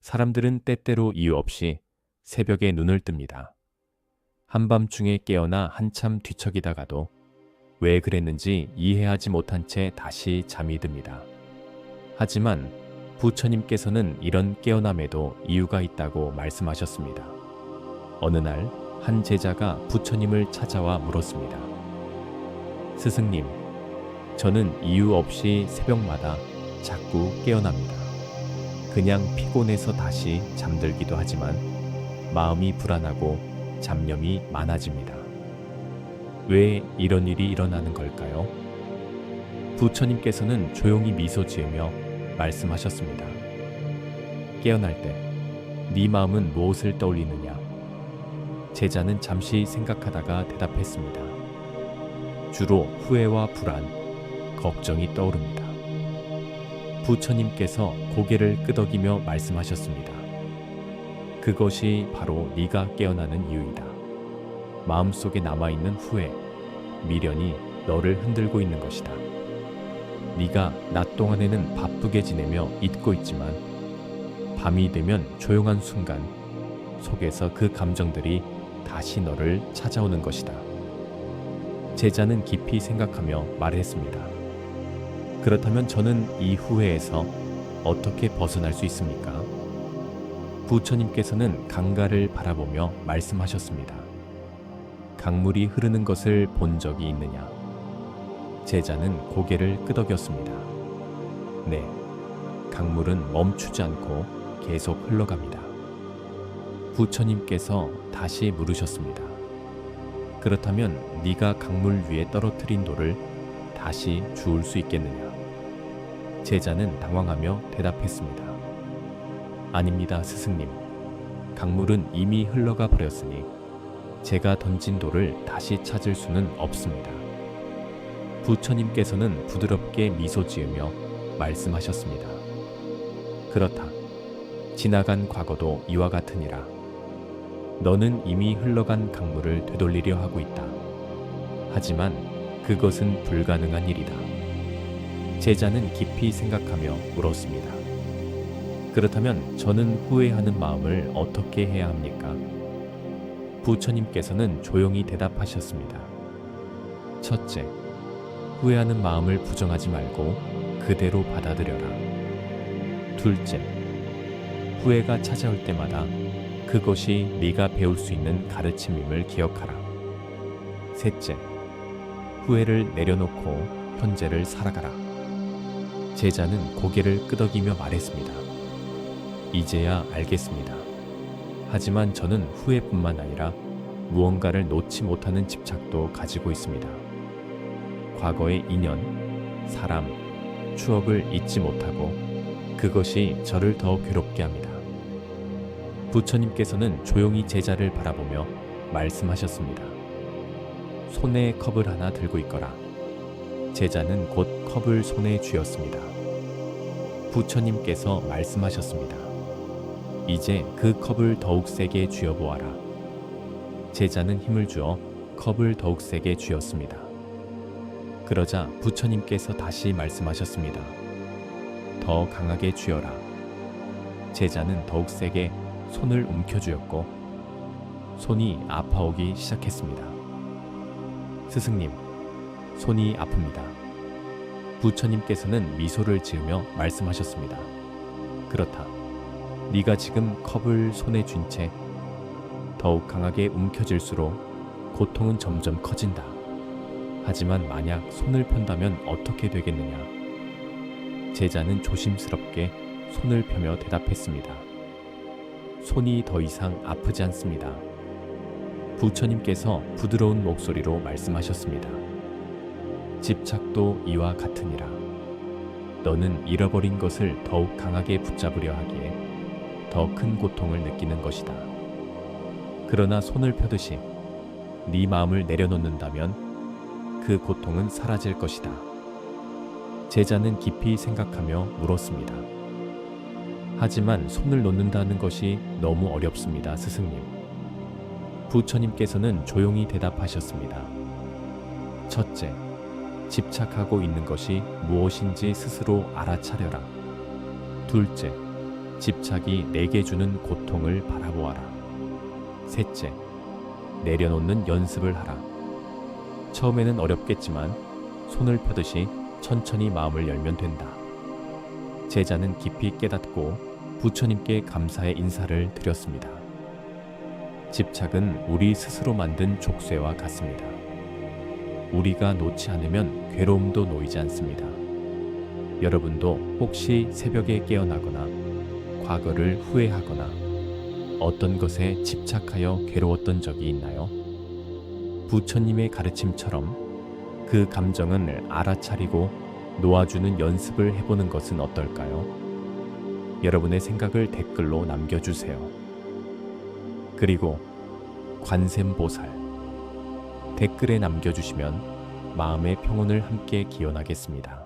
사람들은 때때로 이유 없이 새벽에 눈을 뜹니다. 한밤중에 깨어나 한참 뒤척이다가도 왜 그랬는지 이해하지 못한 채 다시 잠이 듭니다. 하지만 부처님께서는 이런 깨어남에도 이유가 있다고 말씀하셨습니다. 어느 날 한 제자가 부처님을 찾아와 물었습니다. 스승님, 저는 이유 없이 새벽마다 자꾸 깨어납니다. 그냥 피곤해서 다시 잠들기도 하지만 마음이 불안하고 잡념이 많아집니다. 왜 이런 일이 일어나는 걸까요? 부처님께서는 조용히 미소 지으며 말씀하셨습니다. 깨어날 때 네 마음은 무엇을 떠올리느냐? 제자는 잠시 생각하다가 대답했습니다. 주로 후회와 불안, 걱정이 떠오릅니다. 부처님께서 고개를 끄덕이며 말씀하셨습니다. 그것이 바로 네가 깨어나는 이유이다. 마음속에 남아있는 후회, 미련이 너를 흔들고 있는 것이다. 네가 낮 동안에는 바쁘게 지내며 잊고 있지만 밤이 되면 조용한 순간 속에서 그 감정들이 다시 너를 찾아오는 것이다. 제자는 깊이 생각하며 말했습니다. 그렇다면 저는 이 후회에서 어떻게 벗어날 수 있습니까? 부처님께서는 강가를 바라보며 말씀하셨습니다. 강물이 흐르는 것을 본 적이 있느냐? 제자는 고개를 끄덕였습니다. 네, 강물은 멈추지 않고 계속 흘러갑니다. 부처님께서 다시 물으셨습니다. 그렇다면 네가 강물 위에 떨어뜨린 돌을 다시 주울 수 있겠느냐? 제자는 당황하며 대답했습니다. 아닙니다, 스승님. 강물은 이미 흘러가 버렸으니 제가 던진 돌을 다시 찾을 수는 없습니다. 부처님께서는 부드럽게 미소 지으며 말씀하셨습니다. 그렇다. 지나간 과거도 이와 같으니라. 너는 이미 흘러간 강물을 되돌리려 하고 있다. 하지만 그것은 불가능한 일이다. 제자는 깊이 생각하며 물었습니다. 그렇다면 저는 후회하는 마음을 어떻게 해야 합니까? 부처님께서는 조용히 대답하셨습니다. 첫째, 후회하는 마음을 부정하지 말고 그대로 받아들여라. 둘째, 후회가 찾아올 때마다 그것이 네가 배울 수 있는 가르침임을 기억하라. 셋째, 후회를 내려놓고 현재를 살아가라. 제자는 고개를 끄덕이며 말했습니다. 이제야 알겠습니다. 하지만 저는 후회뿐만 아니라 무언가를 놓지 못하는 집착도 가지고 있습니다. 과거의 인연, 사람, 추억을 잊지 못하고 그것이 저를 더 괴롭게 합니다. 부처님께서는 조용히 제자를 바라보며 말씀하셨습니다. 손에 컵을 하나 들고 있거라. 제자는 곧 컵을 손에 쥐었습니다. 부처님께서 말씀하셨습니다. 이제 그 컵을 더욱 세게 쥐어보아라. 제자는 힘을 주어 컵을 더욱 세게 쥐었습니다. 그러자 부처님께서 다시 말씀하셨습니다. 더 강하게 쥐어라. 제자는 더욱 세게 손을 움켜쥐었고 손이 아파오기 시작했습니다. 스승님, 손이 아픕니다. 부처님께서는 미소를 지으며 말씀하셨습니다. 그렇다. 네가 지금 컵을 손에 쥔 채 더욱 강하게 움켜쥘수록 고통은 점점 커진다. 하지만 만약 손을 편다면 어떻게 되겠느냐? 제자는 조심스럽게 손을 펴며 대답했습니다. 손이 더 이상 아프지 않습니다. 부처님께서 부드러운 목소리로 말씀하셨습니다. 집착도 이와 같으니라. 너는 잃어버린 것을 더욱 강하게 붙잡으려 하기에 더 큰 고통을 느끼는 것이다. 그러나 손을 펴듯이 네 마음을 내려놓는다면 그 고통은 사라질 것이다. 제자는 깊이 생각하며 물었습니다. 하지만 손을 놓는다는 것이 너무 어렵습니다, 스승님. 부처님께서는 조용히 대답하셨습니다. 첫째, 집착하고 있는 것이 무엇인지 스스로 알아차려라. 둘째, 집착이 내게 주는 고통을 바라보아라. 셋째, 내려놓는 연습을 하라. 처음에는 어렵겠지만 손을 펴듯이 천천히 마음을 열면 된다. 제자는 깊이 깨닫고 부처님께 감사의 인사를 드렸습니다. 집착은 우리 스스로 만든 족쇄와 같습니다. 우리가 놓지 않으면 괴로움도 놓이지 않습니다. 여러분도 혹시 새벽에 깨어나거나 과거를 후회하거나 어떤 것에 집착하여 괴로웠던 적이 있나요? 부처님의 가르침처럼 그 감정을 알아차리고 놓아주는 연습을 해보는 것은 어떨까요? 여러분의 생각을 댓글로 남겨주세요. 그리고 관세음보살 댓글에 남겨주시면 마음의 평온을 함께 기원하겠습니다.